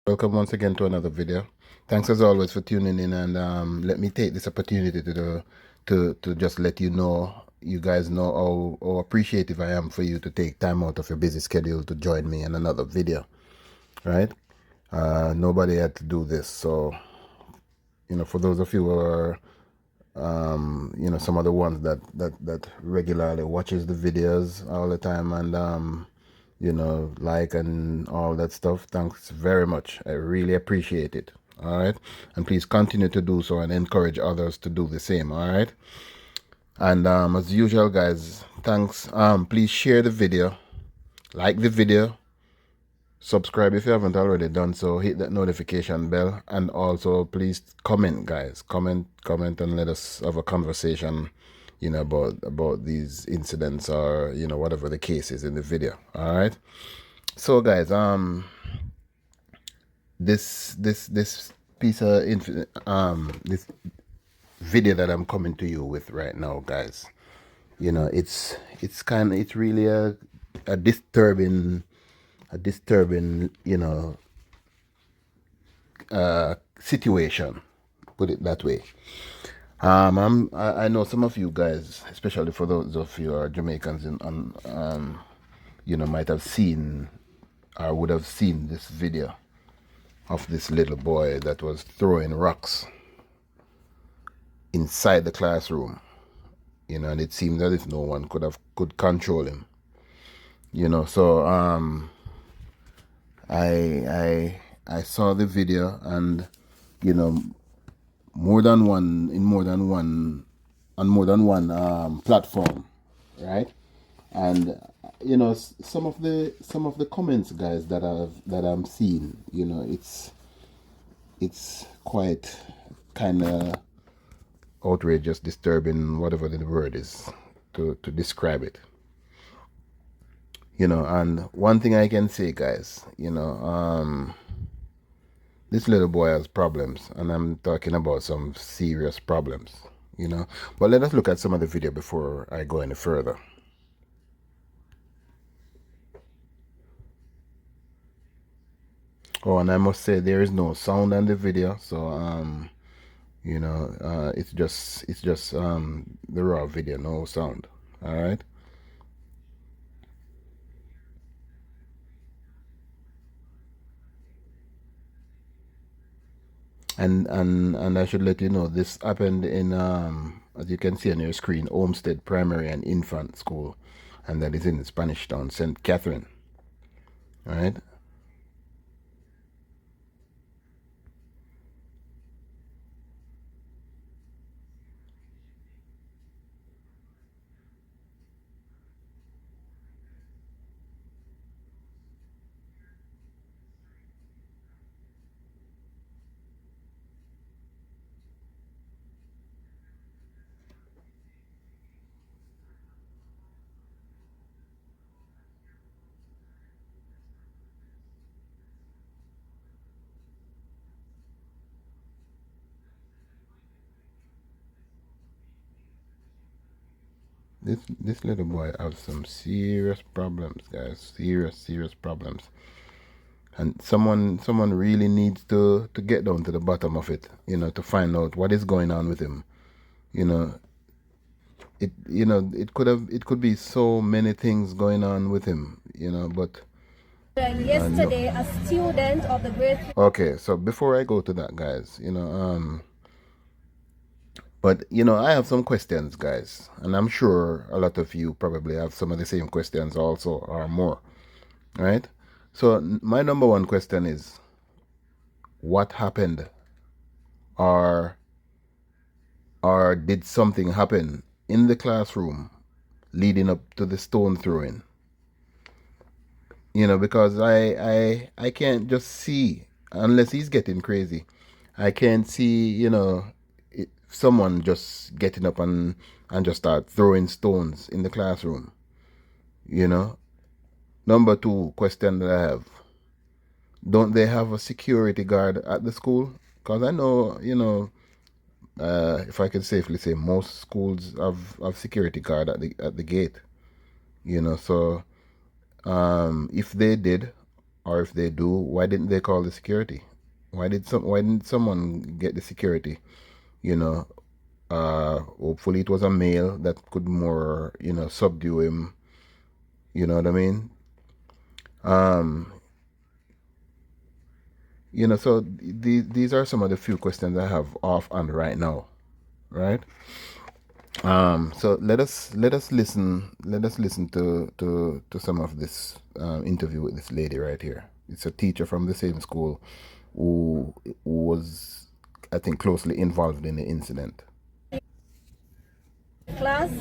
Welcome once again to another video. Thanks as always for tuning in, and let me take this opportunity to just let you guys know how appreciative I am for you to take time out of your busy schedule to join me in another video, right? Nobody had to do this, so for those of you who are some of the ones that regularly watches the videos all the time and like and all that stuff, thanks very much. I really appreciate it. All right, and please continue to do so and encourage others to do the same. All right, and as usual, guys, thanks. Please share the video, like the video, subscribe if you haven't already done so, hit that notification bell, and also please comment, guys. Comment and let us have a conversation, about these incidents, or whatever the case is in the video. All right, so guys, this piece of this video that I'm coming to you with right now, guys, it's really a disturbing, situation, put it that way. I know some of you guys, especially for those of you who are Jamaicans, might have seen or would have seen this video of this little boy that was throwing rocks inside the classroom, and it seemed as if no one could control him, so I saw the video, and more than one in more than one on more than one platform, right? And some of the comments, guys, that I'm seeing, it's quite kind of outrageous, disturbing, whatever the word is to describe it. And one thing I can say, guys, this little boy has problems, and I'm talking about some serious problems, But let us look at some of the video before I go any further. Oh, and I must say there is no sound on the video, so it's just the raw video, no sound. All right. And I should let you know this happened in as you can see on your screen, Olmsted Primary and Infant School, and that is in Spanish Town, St. Catherine. All right. This little boy has some serious problems, guys. Serious problems. And someone really needs to get down to the bottom of it, to find out what is going on with him. It could be so many things going on with him, but yesterday a student of the grade. Okay, so before I go to that, guys, but I have some questions, guys, and I'm sure a lot of you probably have some of the same questions also, or more, right? So my number one question is, what happened, or did something happen in the classroom leading up to the stone throwing? Because I can't just see, unless he's getting crazy, I can't see, someone just getting up and just start throwing stones in the classroom. Number two question that I have, don't they have a security guard at the school? Because I know, if I could safely say, most schools have security guard at the gate. So if they did, Or if they do, why didn't they call the security? Why didn't someone get the security? You know, hopefully it was a male that could more, you know, subdue him. You know what I mean? You know, so these are some of the few questions I have off and right now, right? So let us listen to some of this interview with this lady right here. It's a teacher from the same school who was, I think, closely involved in the incident. Class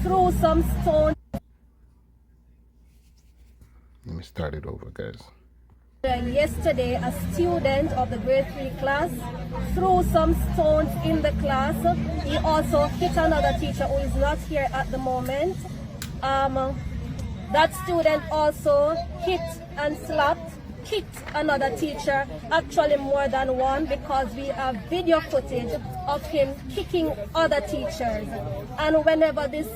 threw some stones. Let me start it over, guys. Yesterday, a student of the grade 3 class threw some stones in the class. He also hit another teacher who is not here at the moment. That student also hit and slapped, kicked another teacher, actually more than one, because we have video footage of him kicking other teachers. And whenever these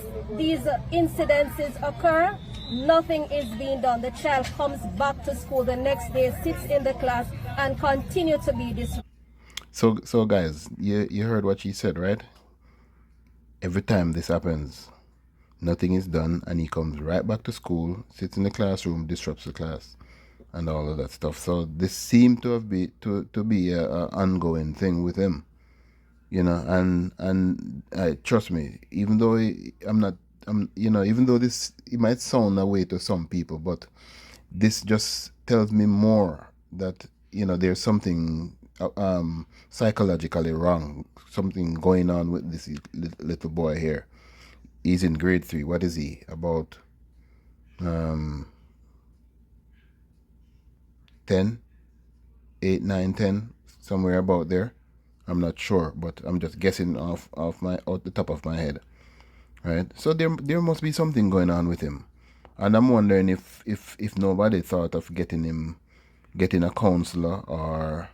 incidences occur, nothing is being done. The child comes back to school the next day, sits in the class, and continue to be this. So guys, you heard what she said, right? Every time this happens, nothing is done, and he comes right back to school, sits in the classroom, disrupts the class, and all of that stuff. So this seemed to be a ongoing thing with him, you know. And trust me, even though even though it might sound a way to some people, but this just tells me more that, you know, there's something psychologically wrong, something going on with this little boy here. He's in grade 3. What is he? About 10, 8, 9, 10, somewhere about there. I'm not sure, but I'm just guessing off the top of my head. Right? So there must be something going on with him. And I'm wondering if nobody thought of getting a counselor or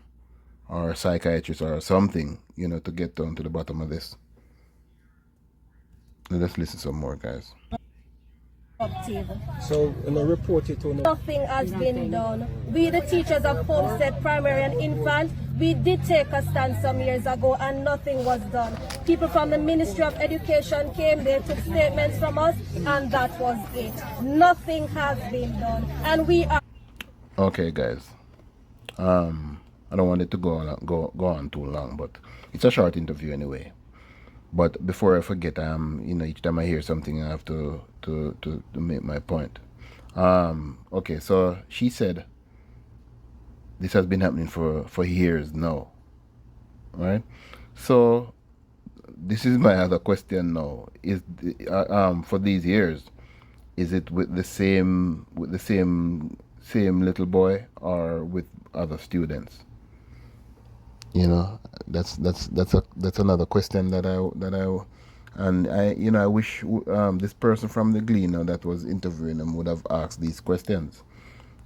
a psychiatrist or something, you know, to get down to the bottom of this. Let's listen some more, guys. So, report it to nothing has been done. We, the teachers of Homestead Primary and Infant, we did take a stand some years ago and nothing was done. People from the Ministry of Education came, they took statements from us, and that was it. Nothing has been done. And we are... Okay, guys. I don't want it to go on too long, but it's a short interview anyway. But before I forget, you know, each time I hear something, I have to make my point. Okay, so she said this has been happening for years now, right? So this is my other question now: is for these years, is it with the same little boy or with other students? You know, that's another question that I you know, I wish this person from the Gleaner that was interviewing him would have asked these questions,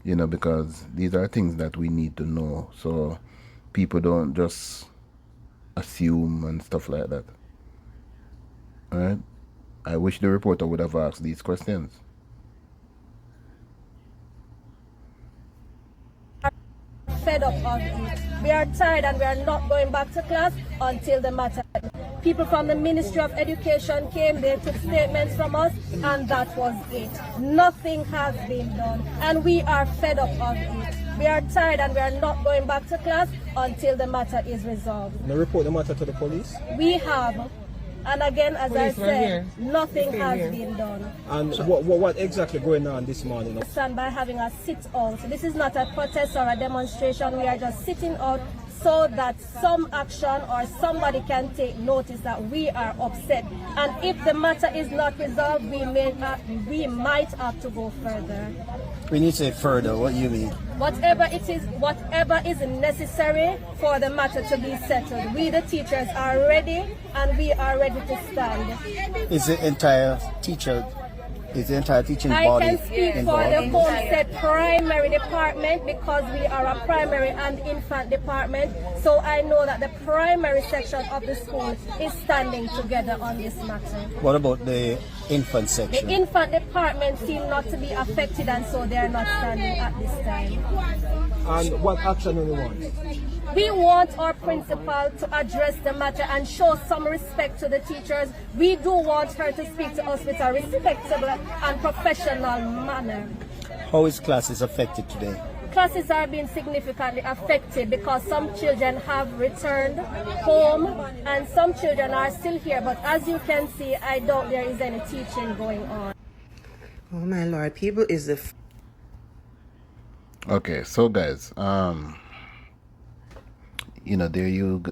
you know, because these are things that we need to know, so people don't just assume and stuff like that. All right? I wish the reporter would have asked these questions. Fed up of it. We are tired and we are not going back to class until the matter. People from the Ministry of Education came, they took statements from us, and that was it. Nothing has been done, and we are fed up of it. We are tired and we are not going back to class until the matter is resolved. Now report the matter to the police? We have. And again, as I said, nothing has been done. And what exactly going on this morning? Stand by having a sit-out. This is not a protest or a demonstration. We are just sitting out so that some action or somebody can take notice that we are upset. And if the matter is not resolved, we might have to go further. When you say further, what do you mean? Whatever is necessary for the matter to be settled. We, the teachers, are ready, and we are ready to stand. Is the entire teacher Is the entire teaching I body can speak for involved? the Homestead Primary Department because we are a primary and infant department. So I know that the primary section of the school is standing together on this matter. What about the infant The section? infant department seem not to be affected, and so they are not standing at this time. And what action do you want? We want our principal to address the matter and show some respect to the teachers. We do want her to speak to us with a respectable and professional manner. How is classes affected today? Classes are being significantly affected because some children have returned home and some children are still here. But as you can see, I doubt there is any teaching going on. Oh my Lord, people is the Okay, so guys, you know, there you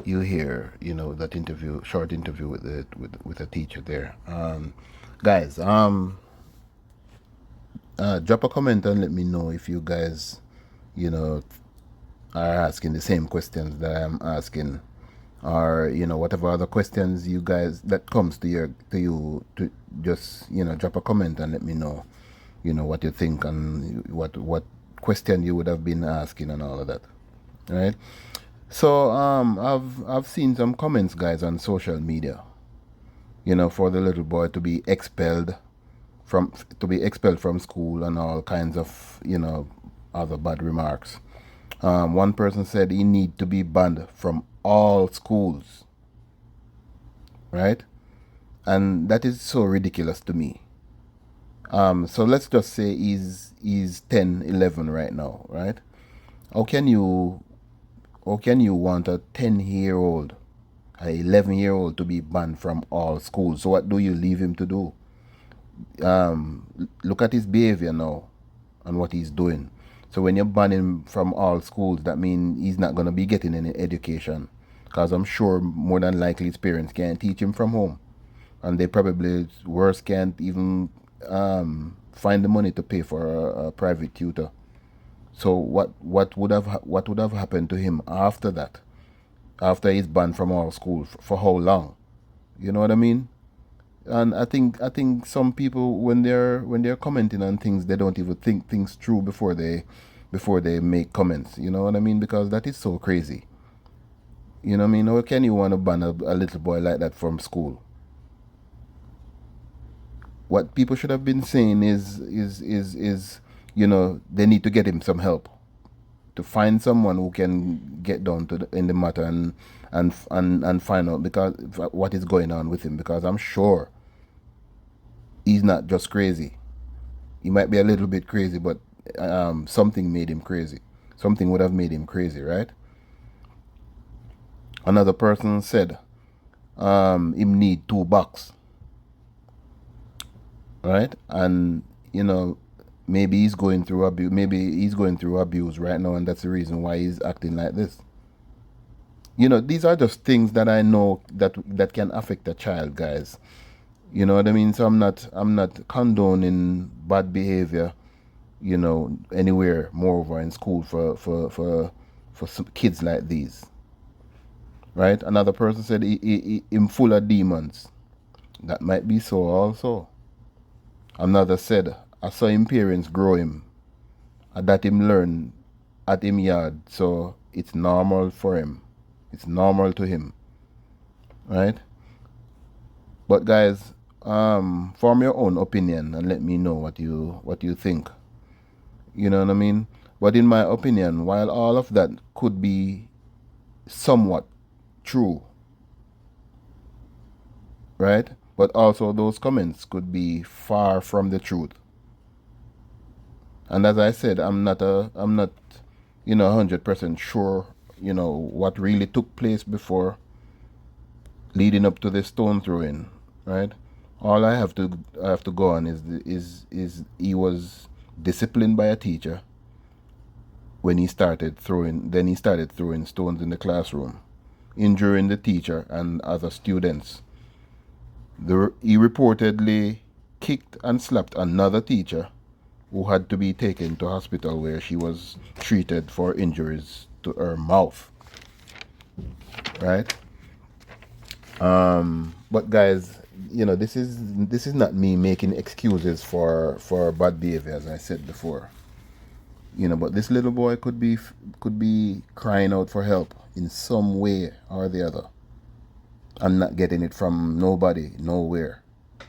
hear, you know, that interview, short interview with the with a teacher there. Guys, drop a comment and let me know if you guys, you know, are asking the same questions that I'm asking, or you know, whatever other questions you guys that comes to you to just, you know, drop a comment and let me know, you know, what you think and what question you would have been asking and all of that. All right. So I've seen some comments, guys, on social media, you know, for the little boy to be expelled from school and all kinds of, you know, other bad remarks. One person said he need to be banned from all schools, right? And that is so ridiculous to me. So let's just say he's 10, 11 right now, right? How can you want a 10-year-old, a 11-year-old to be banned from all schools? So what do you leave him to do? Look at his behavior now and what he's doing. So when you ban him from all schools, that means he's not going to be getting any education, because I'm sure more than likely his parents can't teach him from home, and they probably, worse, can't even find the money to pay for a private tutor. So what would have happened to him after that? After he's banned from all schools for how long? You know what I mean? And I think some people, when they're commenting on things, they don't even think things through before they make comments. You know what I mean? Because that is so crazy. You know what I mean? How can you want to ban a little boy like that from school? What people should have been saying is you know, they need to get him some help, to find someone who can get down to in the matter and find out because what is going on with him, because I'm sure he's not just crazy. He might be a little bit crazy, but something made him crazy. Something would have made him crazy, right? Another person said him need $2, right? And you know, maybe he's going through abuse. Maybe he's going through abuse right now, and that's the reason why he's acting like this. You know, these are just things that I know that can affect a child, guys. You know what I mean? So I'm not condoning bad behavior, you know, anywhere, moreover in school for some kids like these. Right? Another person said him full of demons. That might be so also. Another said, I saw him parents grow him, and that him learn at him yard, so it's normal for him. It's normal to him. Right? But guys, form your own opinion and let me know what you think. You know what I mean? But in my opinion, while all of that could be somewhat true, right? But also those comments could be far from the truth. And as I said, I'm not you know, 100% sure, you know, what really took place before leading up to the stone throwing, right? All I have to go on is he was disciplined by a teacher when he started throwing stones in the classroom, injuring the teacher and other students. He reportedly kicked and slapped another teacher who had to be taken to hospital where she was treated for injuries to her mouth. Right? But guys, this is not me making excuses for bad behavior, as I said before. But this little boy could be crying out for help in some way or the other. I'm not getting it from nobody, nowhere,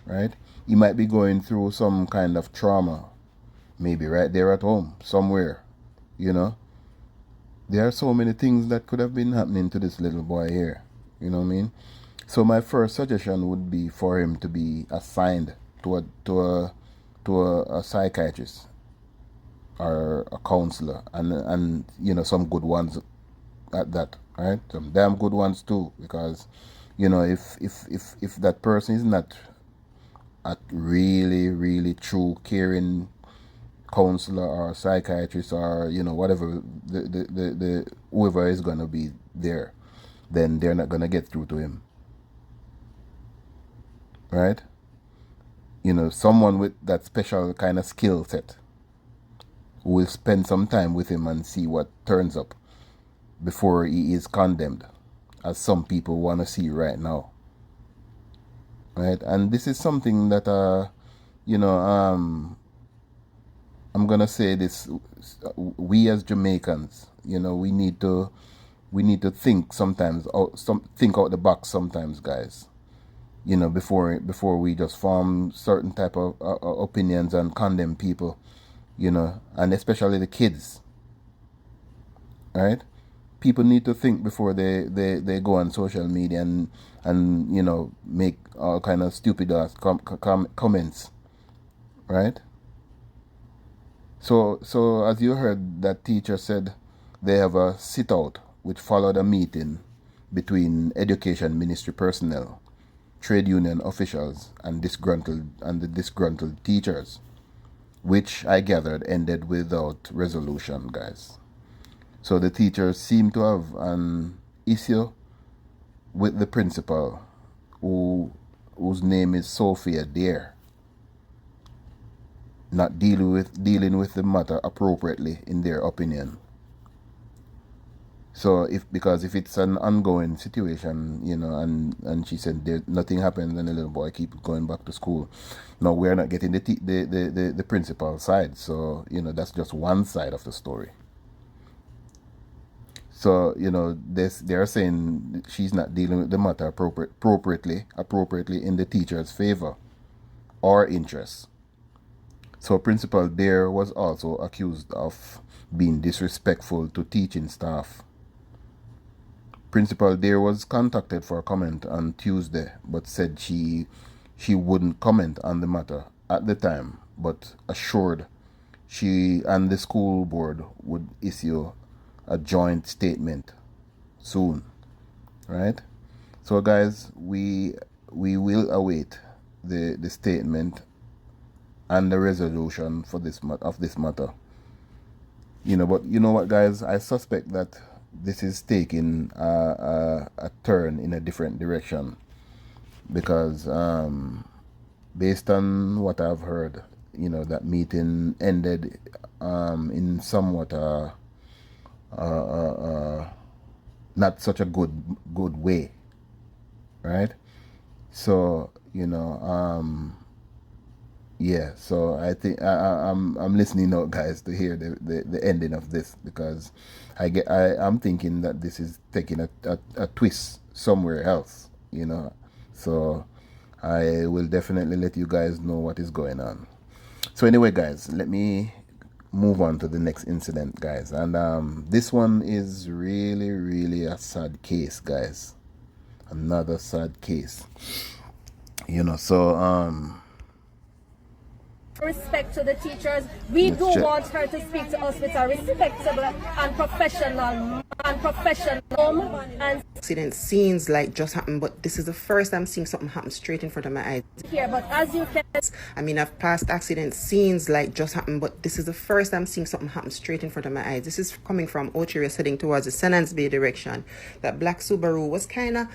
right? He might be going through some kind of trauma, maybe right there at home, somewhere, you know. There are so many things that could have been happening to this little boy here, you know what I mean? So my first suggestion would be for him to be assigned to a psychiatrist or a counselor, and some good ones at that, right? Some damn good ones too, because if that person is not a really really true caring counselor or psychiatrist or whatever the whoever is gonna be there, then they're not gonna get through to him, right? Someone with that special kind of skill set who will spend some time with him and see what turns up before he is condemned, as some people want to see right now, right? And this is something that I'm gonna say this: we as Jamaicans, we need to think sometimes think out the box sometimes, guys. Before we just form certain type of opinions and condemn people, and especially the kids, right? People need to think before they go on social media and make all kind of stupid ass comments, right? So as you heard, that teacher said they have a sit out which followed a meeting between education ministry personnel, trade union officials, and the disgruntled teachers, which I gathered ended without resolution, guys. So the teachers seem to have an issue with the principal, whose name is Sophia Dare, not dealing with the matter appropriately, in their opinion. So because if it's an ongoing situation, and she said nothing happened, and the little boy keep going back to school. No, we're not getting the principal side. So that's just one side of the story. So they're saying she's not dealing with the matter appropriately in the teacher's favor or interest. So Principal Dare was also accused of being disrespectful to teaching staff. Principal Dare was contacted for comment on Tuesday, but said she wouldn't comment on the matter at the time, but assured she and the school board would issue a joint statement soon, right? So guys, we will await the statement and the resolution for this matter. But you know what, guys, I suspect that this is taking a turn in a different direction, because based on what I've heard, that meeting ended in somewhat not such a good way, right? So yeah, so I think I'm listening now, guys, to hear the ending of this, because I'm thinking that this is taking a twist somewhere else, So I will definitely let you guys know what is going on. So anyway, guys, let me move on to the next incident, guys, and this one is really really a sad case, guys. Another sad case, so respect to the teachers. We do want her to speak to us with a respectable and professional and Accident scenes like just happened, but this is the first I'm seeing something happen straight in front of my eyes. here. But as you can, I mean, I've passed accident scenes like just happened, but this is the first I'm seeing something happen straight in front of my eyes. This is coming from Ochiris heading towards the Senance Bay direction. That black Subaru was kind of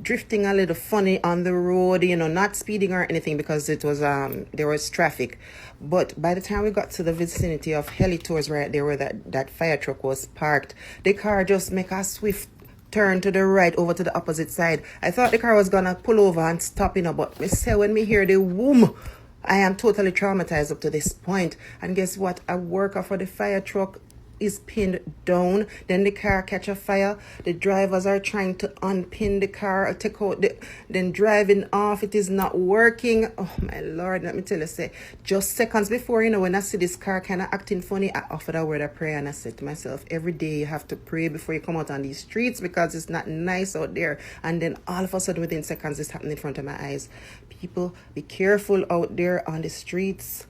drifting a little funny on the road, not speeding or anything, because it was there was traffic. But by the time we got to the vicinity of Heli Tours, right there where that fire truck was parked, the car just make a swift turn to the right over to the opposite side. I thought the car was gonna pull over and stop, but me say when me hear the whoom, I am totally traumatized up to this point. And guess what? A worker for the fire truck is pinned down. Then the car catch a fire. The drivers are trying to unpin the car, take out then driving off. It is not working. Oh my Lord, let me tell you, say, just seconds before, when I see this car kind of acting funny, I offered a word of prayer and I said to myself, every day you have to pray before you come out on these streets because it's not nice out there. And then all of a sudden within seconds it's happening in front of my eyes. People, be careful out there on the streets.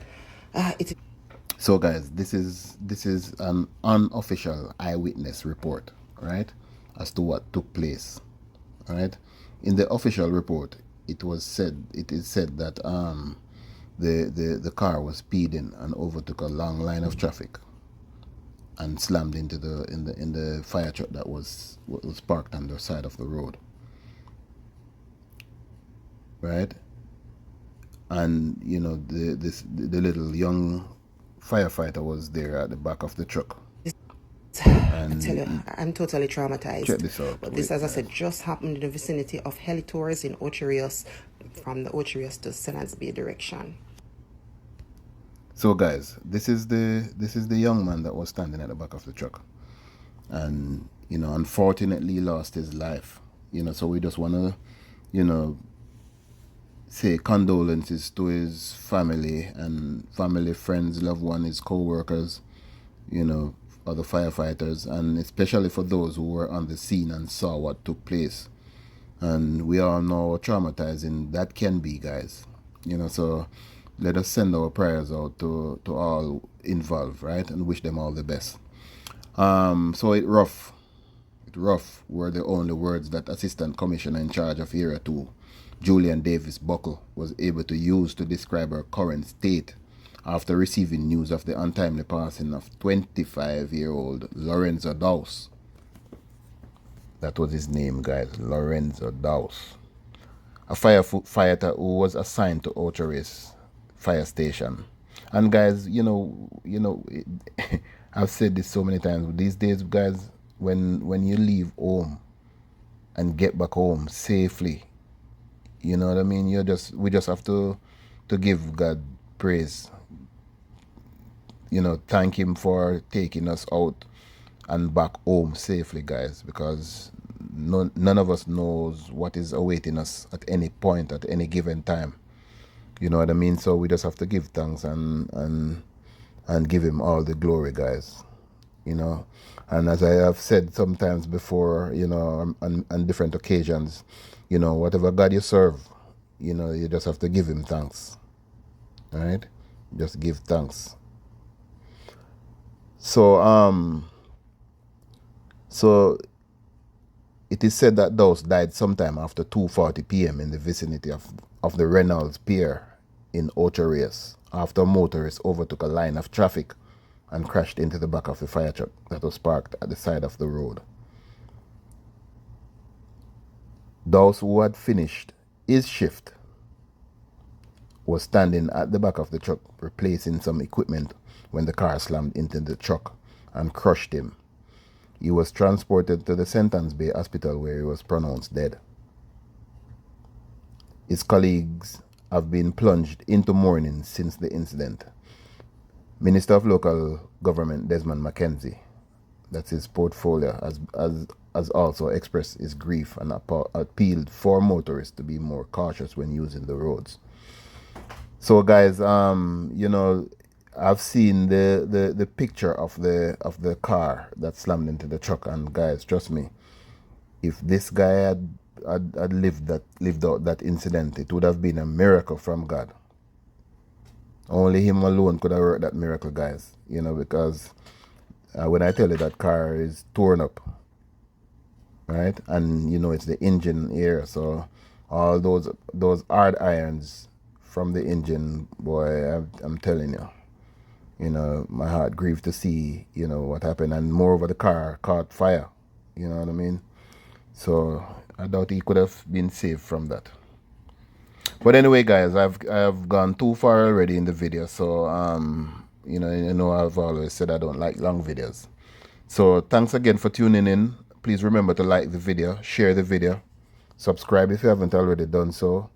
So guys, this is an unofficial eyewitness report, right, as to what took place. Right, in the official report, it is said that the car was speeding and overtook a long line of traffic and slammed into the fire truck that was parked on the side of the road. Right, and the little young firefighter was there at the back of the truck. I tell you, I'm totally traumatized. Check this out. But this, as I said, just happened in the vicinity of Helitours in Ocho Rios, from the Ocho Rios to Senats Bay direction. So guys, this is the young man that was standing at the back of the truck, and unfortunately lost his life. So we just want to say condolences to his family, friends, loved ones, his co-workers, other firefighters, and especially for those who were on the scene and saw what took place. And we all know how traumatizing that can be, guys. So let us send our prayers out to all involved, right, and wish them all the best. So it rough were the only words that Assistant Commissioner in charge of Area 2, Julian Davis Buckle, was able to use to describe her current state after receiving news of the untimely passing of 25-year-old Lorenzo Dawes. That was his name, guys, Lorenzo Dawes. A firefighter who was assigned to Ocho Rios Fire Station. And guys, I've said this so many times. These days, guys, when you leave home and get back home safely, you know what I mean? We just have to give God praise. Thank him for taking us out and back home safely, guys, because none of us knows what is awaiting us at any point, at any given time. You know what I mean? So we just have to give thanks and give him all the glory, guys. And as I have said sometimes before, on different occasions, whatever God you serve, you just have to give him thanks. All right? Just give thanks. So it is said that Dawes died sometime after 2:40 p.m. in the vicinity of the Reynolds Pier in Ocho Rios after a motorist overtook a line of traffic and crashed into the back of the fire truck that was parked at the side of the road. Dawes, who had finished his shift, was standing at the back of the truck replacing some equipment when the car slammed into the truck and crushed him. He was transported to the Sentats Bay Hospital where he was pronounced dead. His colleagues have been plunged into mourning since the incident. Minister of Local Government Desmond McKenzie, that's his portfolio, has also expressed his grief and appealed for motorists to be more cautious when using the roads. So guys, I've seen the picture of the car that slammed into the truck, and guys, trust me, if this guy had lived out that incident, it would have been a miracle from God. Only him alone could have worked that miracle, guys. Because when I tell you that car is torn up, right, and it's the engine here, so all those hard irons from the engine, boy, I'm telling you, my heart grieved to see, what happened, and moreover, the car caught fire. You know what I mean? So I doubt he could have been saved from that. But anyway, guys, I've gone too far already in the video, so I've always said I don't like long videos. So thanks again for tuning in. please remember to like the video, share the video, subscribe if you haven't already done so,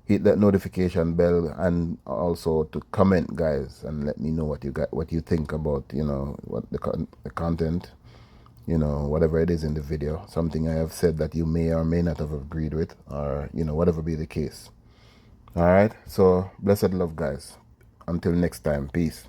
hit that notification bell, and also to comment, guys, and let me know what you think about, you know, what the content, you know, whatever it is in the video, something I have said that you may or may not have agreed with, or, you know, whatever be the case. All right, so blessed love, guys. Until next time, peace.